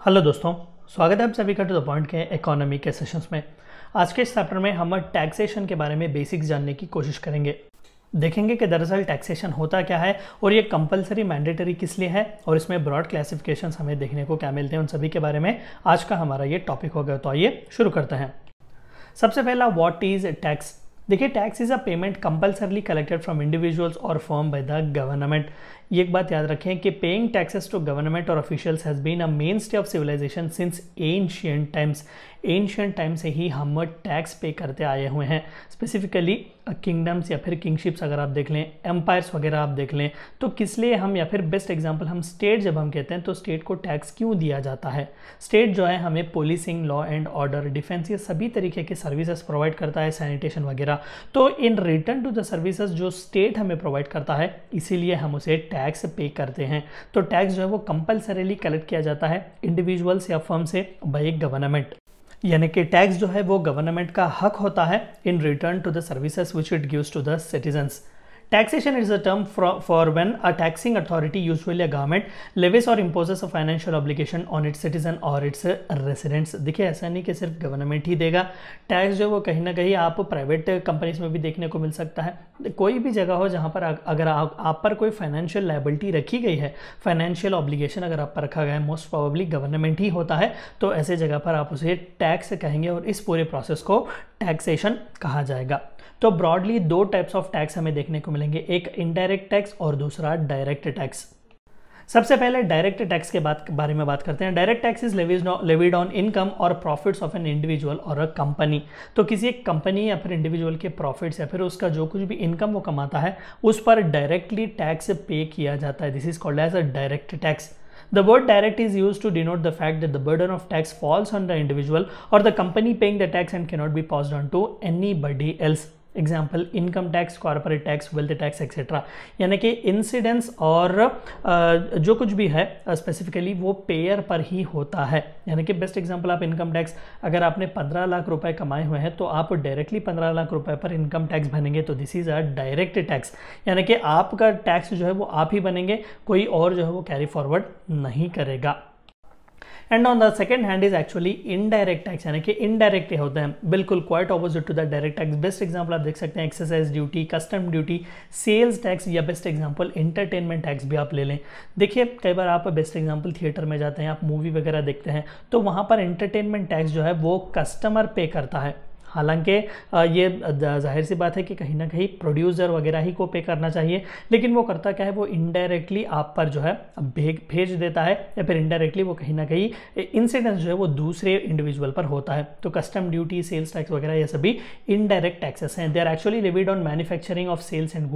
Hello दोस्तों, स्वागत है आप सभी का टू द पॉइंट के इकोनॉमी के सेशंस में। आज के इस चैप्टर में हम टैक्सेशन के बारे में बेसिक्स जानने की कोशिश करेंगे। देखेंगे कि दरअसल टैक्सेशन होता क्या है और ये कंपलसरी मैंडेटरी किस लिए है और इसमें ब्रॉड क्लासिफिकेशंस हमें देखने को क्या मिलते हैं, उन सभी के बारे में आज का हमारा ये टॉपिक होगा। तो आइए शुरू करते हैं। सबसे पहला, व्हाट इज टैक्स। देखिए, tax is a payment compulsorily collected from individuals और फर्म बाय द गवर्नमेंट। ये एक बात याद रखें कि पेइंग टैक्सेस टू गवर्नमेंट और officials has been a mainstay of civilization since ancient times. Ancient time से ही हम टैक्स पे करते आए हुए हैं। स्पेसिफिकली किंगडम्स या फिर किंगशिप्स अगर आप देख लें, एम्पायर्स वगैरह आप देख लें, तो किस लिए हम, या फिर बेस्ट एग्जांपल हम स्टेट जब हम कहते हैं तो स्टेट को टैक्स क्यों दिया जाता है। स्टेट जो है हमें policing, law and order, defence, ये सभी तरीके के सर्विसेज प्रोवाइड करता है, सैनिटेशन वगैरह। तो in return to the services जो स्टेट हमें प्रोवाइड करता है, इसीलिए हम उसे टैक्स पे करते हैं। तो टैक्स जो है वो कंपल्सरीली कलेक्ट किया जाता है इंडिविजुअल्स या फर्म से बाय गवर्नमेंट, यानी कि टैक्स जो है वो गवर्नमेंट का हक होता है in return to the services which it gives to the citizens. Taxation is a term for when a taxing authority, usually a government, levies or imposes a financial obligation on its citizen or its residents। देखिए, ऐसा नहीं कि सिर्फ government ही देगा tax, जो वो कहीं ना कहीं आप प्राइवेट कंपनीज में भी देखने को मिल सकता है। कोई भी जगह हो जहाँ पर अगर आप पर कोई फाइनेंशियल लायबिलिटी रखी गई है, फाइनेंशियल ऑब्लिगेशन अगर आप पर रखा गया है, मोस्ट प्रोबेबली गवर्नमेंट ही होता है, तो ऐसे जगह पर आप उसे टैक्स कहेंगे और इस पूरे प्रोसेस को टैक्सेशन कहा जाएगा। तो ब्रॉडली दो टाइप्स ऑफ टैक्स हमें देखने को मिलेंगे, एक इनडायरेक्ट टैक्स और दूसरा डायरेक्ट टैक्स। सबसे पहले डायरेक्ट टैक्स के बारे में बात करते हैं। Direct tax is levied on income और प्रॉफिट्स ऑफ एन इंडिविजुअल और अ कंपनी। तो किसी एक कंपनी या फिर इंडिविजुअल के प्रॉफिट्स या फिर उसका जो कुछ भी इनकम वो कमाता है, उस पर डायरेक्टली टैक्स पे किया जाता है। This is called as a direct tax. The word direct is used to denote the fact that the burden of tax falls on the individual or the company paying the tax and cannot be passed on to anybody else। Example, income tax, corporate tax, wealth tax etcetera, यानी कि incidence और जो कुछ भी है specifically वो pair पर ही होता है। यानी कि बेस्ट एग्जांपल, आप इनकम टैक्स, अगर आपने 15 लाख रुपए कमाए हुए हैं तो आप डायरेक्टली 15 लाख रुपए पर इनकम टैक्स भरेंगे, तो this is a direct tax. यानी कि आपका टैक्स जो है वो आप ही बनेंगे, कोई और जो है वो कैरी फॉरवर्ड नहीं करेगा। And on the second hand is actually indirect tax, यानी कि इनडायरेक्ट होते हैं, बिल्कुल quite opposite to the direct tax. Best example आप देख सकते हैं excise duty, custom duty, sales tax, या बेस्ट एग्जांपल एंटरटेनमेंट टैक्स भी आप ले लें। देखिए, कई बार आप बेस्ट एग्जांपल थिएटर में जाते हैं, आप मूवी वगैरह देखते हैं, तो वहाँ पर एंटरटेनमेंट टैक्स जो है वो कस्टमर पे करता है। हालांकि ये जाहिर सी बात है कि कहीं ना कहीं प्रोड्यूसर वगैरह ही को पे करना चाहिए, लेकिन वो करता क्या है, वो इनडायरेक्टली आप पर जो है भेज देता है, या फिर इनडायरेक्टली वो कहीं ना कहीं इंसिडेंस जो है वो दूसरे इंडिविजुअल पर होता है। तो कस्टम ड्यूटी, सेल्स टैक्स वगैरह ये सभी इनडायरेक्ट टैक्सेस हैं। They are actually levied on manufacturing of sales and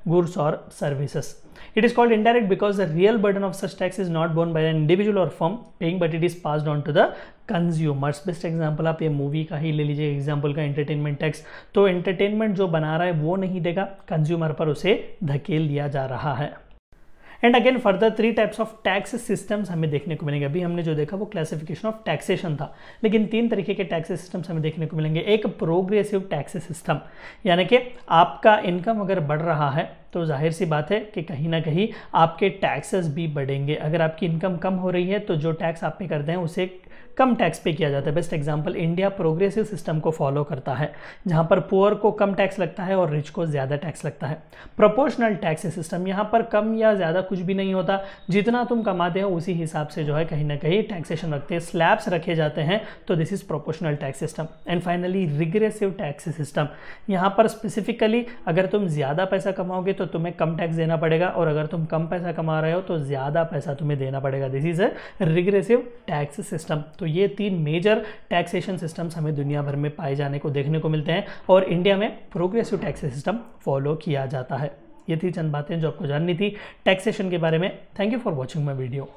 goods और services. It is called indirect because the real burden of such tax is not borne by an individual or firm paying, but it is passed on to the consumers। Best example आप ये movie का ही ले लीजिए example का, entertainment tax. तो entertainment जो बना रहा है वो नहीं देगा, कंज्यूमर पर उसे धकेल दिया जा रहा है। And again further 3 types of tax systems हमें देखने को मिलेंगे। अभी हमने जो देखा वो क्लासिफिकेशन ऑफ टैक्सेशन था, लेकिन 3 तरीके के टैक्स सिस्टम्स हमें देखने को मिलेंगे। एक प्रोग्रेसिव टैक्स सिस्टम, यानी कि आपका इनकम अगर बढ़ रहा है तो जाहिर सी बात है कि कहीं ना कहीं आपके टैक्सेस भी बढ़ेंगे। अगर आपकी इनकम कम हो रही है तो जो टैक्स आप पे करते हैं उसे कम टैक्स पे किया जाता है। Best example, India progressive system को फॉलो करता है, जहां पर पुअर को कम टैक्स लगता है और रिच को ज़्यादा टैक्स लगता है। प्रोपोर्शनल टैक्स सिस्टम, यहाँ पर कम या ज़्यादा कुछ भी नहीं होता, जितना तुम कमाते हो उसी हिसाब से जो है कहीं ना कहीं टैक्सेशन रखते हैं, स्लैब्स रखे जाते हैं। तो this is proportional tax system. And finally regressive tax system, यहाँ पर स्पेसिफिकली अगर तुम ज़्यादा पैसा कमाओगे तो तुम्हें कम टैक्स देना पड़ेगा, और अगर तुम कम पैसा कमा रहे हो तो ज़्यादा पैसा तुम्हें देना पड़ेगा। This is a regressive tax system. तो ये 3 मेजर टैक्सेशन सिस्टम्स हमें दुनिया भर में पाए जाने को देखने को मिलते हैं, और इंडिया में प्रोग्रेसिव टैक्स सिस्टम फॉलो किया जाता है। ये थी चंद बातें जो आपको जाननी थी टैक्सेशन के बारे में। Thank you for watching my video.